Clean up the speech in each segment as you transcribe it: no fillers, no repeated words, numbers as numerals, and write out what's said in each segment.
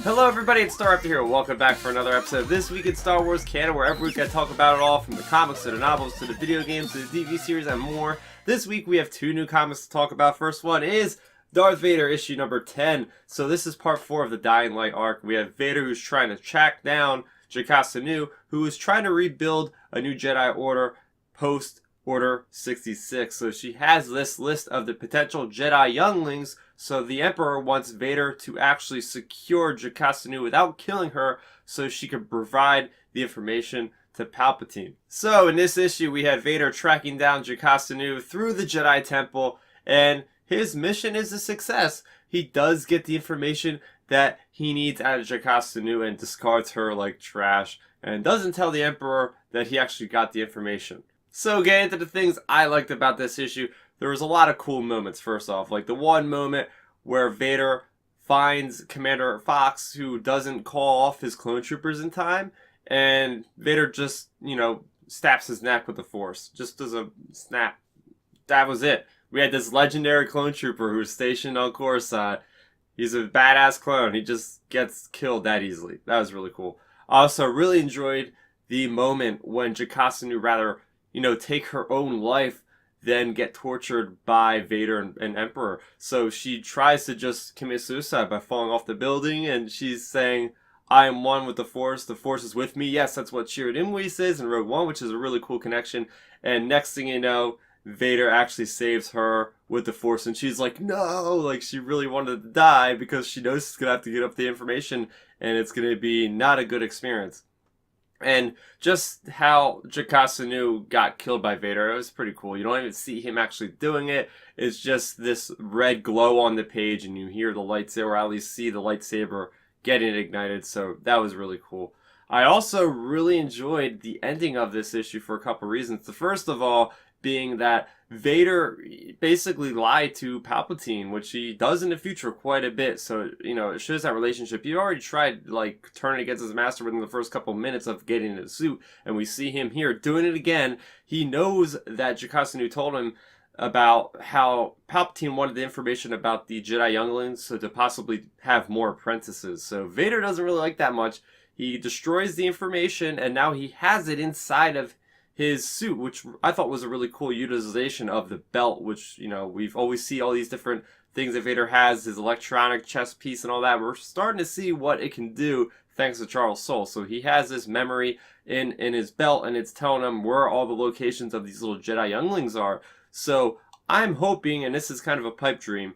Hello everybody, it's Starrapter here. Welcome back for another episode of This Week in Star Wars Canon, where every week I talk about it all, from the comics to the novels to the video games to the TV series and more. This week we have two new comics to talk about. First one is Darth Vader issue number 10. So this is part 4 of the Dying Light arc. We have Vader, who's trying to track down Jacasta Nu, who is trying to rebuild a new Jedi Order post Order 66. So she has this list of the potential Jedi younglings. So the Emperor wants Vader to actually secure Jacasta Nu without killing her, so she could provide the information to Palpatine. So in this issue, we have Vader tracking down Jacasta Nu through the Jedi Temple, and his mission is a success. He does get the information that he needs out of Jacasta Nu and discards her like trash, and doesn't tell the Emperor that he actually got the information. So getting into the things I liked about this issue, there was a lot of cool moments. First off, like the one moment where Vader finds Commander Fox, who doesn't call off his clone troopers in time, and Vader just, snaps his neck with the Force. Just does a snap. That was it. We had this legendary clone trooper who's stationed on Coruscant. He's a badass clone. He just gets killed that easily. That was really cool. I also really enjoyed the moment when Jacasta Nu rather take her own life than get tortured by Vader and Emperor. So she tries to just commit suicide by falling off the building, and she's saying, I am one with the Force is with me. Yes, that's what Chirrut Imwe says in Rogue One, which is a really cool connection. And next thing you know, Vader actually saves her with the Force, and she's like, no, like she really wanted to die because she knows she's going to have to get up the information, and it's going to be not a good experience. And just how Jacasta Nu got killed by Vader, it was pretty cool. You don't even see him actually doing it. It's just this red glow on the page, and you hear the lightsaber, or at least see the lightsaber getting ignited. So that was really cool. I also really enjoyed the ending of this issue for a couple reasons. The first of all being that Vader basically lied to Palpatine, which he does in the future quite a bit. So, it shows that relationship. He already tried, turning against his master within the first couple minutes of getting in the suit, and we see him here doing it again. He knows that Jacasta Nu told him about how Palpatine wanted the information about the Jedi younglings, so to possibly have more apprentices. So Vader doesn't really like that much. He destroys the information, and now he has it inside of his suit, which I thought was a really cool utilization of the belt, which, we've always see all these different things that Vader has, his electronic chest piece and all that. We're starting to see what it can do thanks to Charles Soule. So he has this memory in his belt, and it's telling him where all the locations of these little Jedi younglings are. So I'm hoping, and this is kind of a pipe dream,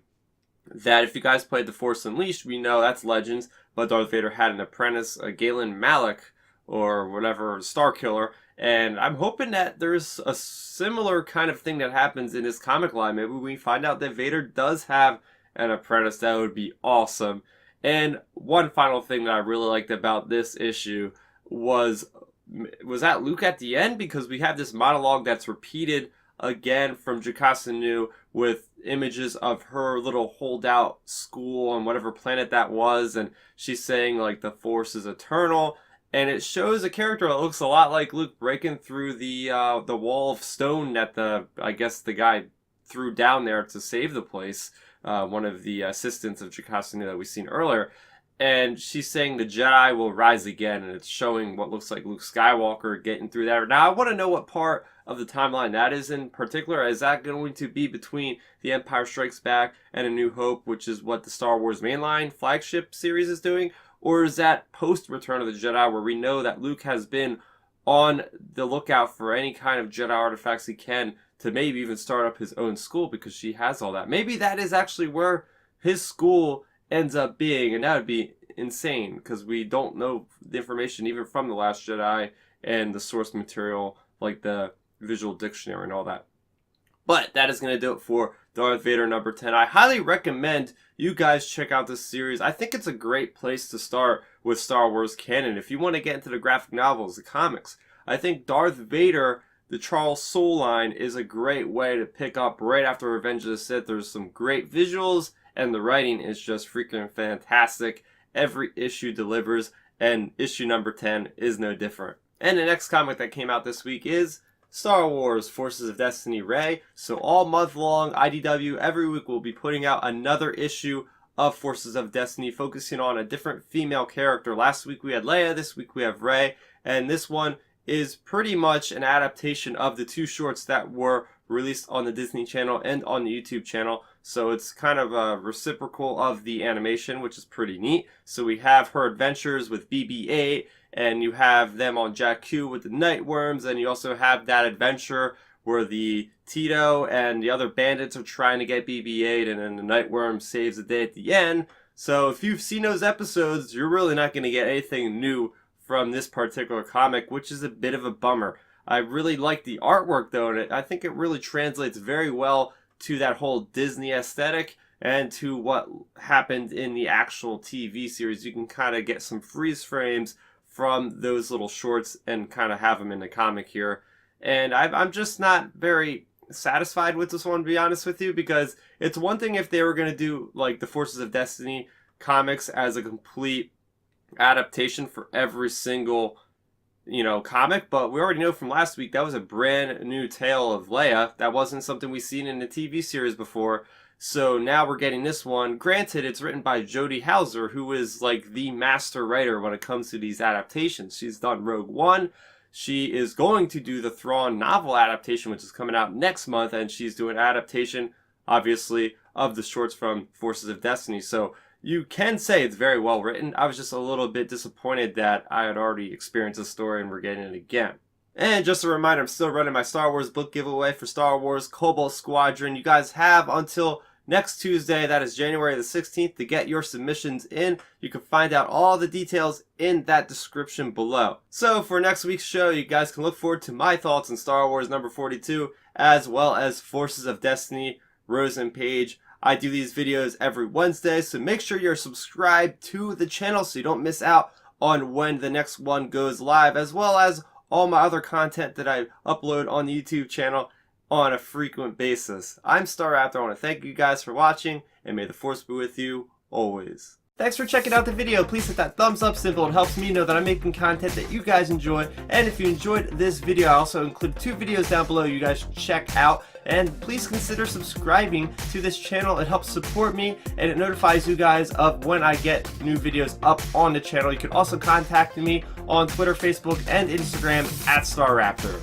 that if you guys played The Force Unleashed, we know that's Legends, but Darth Vader had an apprentice, Galen Malik, or whatever, Starkiller. And I'm hoping that there's a similar kind of thing that happens in this comic line. Maybe we find out that Vader does have an apprentice. That would be awesome. And one final thing that I really liked about this issue was that Luke at the end? Because we have this monologue that's repeated again from Jacasta Nu with images of her little holdout school on whatever planet that was. And she's saying, the Force is eternal. And it shows a character that looks a lot like Luke breaking through the wall of stone that the guy threw down there to save the place. One of the assistants of Jacasta Nu that we've seen earlier. And she's saying the Jedi will rise again, and it's showing what looks like Luke Skywalker getting through that. Now, I want to know what part of the timeline that is in particular. Is that going to be between The Empire Strikes Back and A New Hope, which is what the Star Wars mainline flagship series is doing? Or is that post Return of the Jedi, where we know that Luke has been on the lookout for any kind of Jedi artifacts he can to maybe even start up his own school because she has all that? Maybe that is actually where his school ends up being, and that would be insane because we don't know the information even from The Last Jedi and the source material, like the visual dictionary and all that. But that is going to do it for Darth Vader number 10. I highly recommend you guys check out this series. I think it's a great place to start with Star Wars canon. If you want to get into the graphic novels, the comics, I think Darth Vader, the Charles Soule line, is a great way to pick up right after Revenge of the Sith. There's some great visuals, and the writing is just freaking fantastic. Every issue delivers, and issue number 10 is no different. And the next comic that came out this week is Star Wars Forces of Destiny Rey. So all month long, IDW every week will be putting out another issue of Forces of Destiny, focusing on a different female character. Last week we had Leia, this week we have Rey, and this one is pretty much an adaptation of the two shorts that were released on the Disney Channel and on the YouTube channel. So it's kind of a reciprocal of the animation, which is pretty neat. So we have her adventures with BB-8, and you have them on Jakku with the Nightworms, and you also have that adventure where the Tito and the other bandits are trying to get BB-8, and then the Nightworm saves the day at the end. So if you've seen those episodes, you're really not going to get anything new from this particular comic, which is a bit of a bummer. I really like the artwork though, and I think it really translates very well to that whole Disney aesthetic and to what happened in the actual TV series. You can kind of get some freeze frames from those little shorts and kind of have them in the comic here. And I'm just not very satisfied with this one, to be honest with you, because it's one thing if they were going to do like the Forces of Destiny comics as a complete adaptation for every single comic, but we already know from last week that was a brand new tale of Leia. That wasn't something we've seen in the TV series before. So now we're getting this one. Granted, it's written by Jody Houser, who is like the master writer when it comes to these adaptations. She's done Rogue One. She is going to do the Thrawn novel adaptation, which is coming out next month, and she's doing adaptation, obviously, of the shorts from Forces of Destiny. So you can say it's very well written. I was just a little bit disappointed that I had already experienced the story and we're getting it again. And just a reminder, I'm still running my Star Wars book giveaway for Star Wars Cobalt Squadron. You guys have until next Tuesday, that is January the 16th, to get your submissions in. You can find out all the details in that description below. So for next week's show, you guys can look forward to my thoughts on Star Wars number 42, as well as Forces of Destiny, Rose and Paige. I do these videos every Wednesday, so make sure you're subscribed to the channel so you don't miss out on when the next one goes live, as well as all my other content that I upload on the YouTube channel on a frequent basis. I'm Starrapter. I want to thank you guys for watching, and may the Force be with you always. Thanks for checking out the video. Please hit that thumbs up symbol. It helps me know that I'm making content that you guys enjoy. And if you enjoyed this video, I also include 2 videos down below you guys should check out. And please consider subscribing to this channel. It helps support me, and it notifies you guys of when I get new videos up on the channel. You can also contact me on Twitter, Facebook, and Instagram at Starrapter.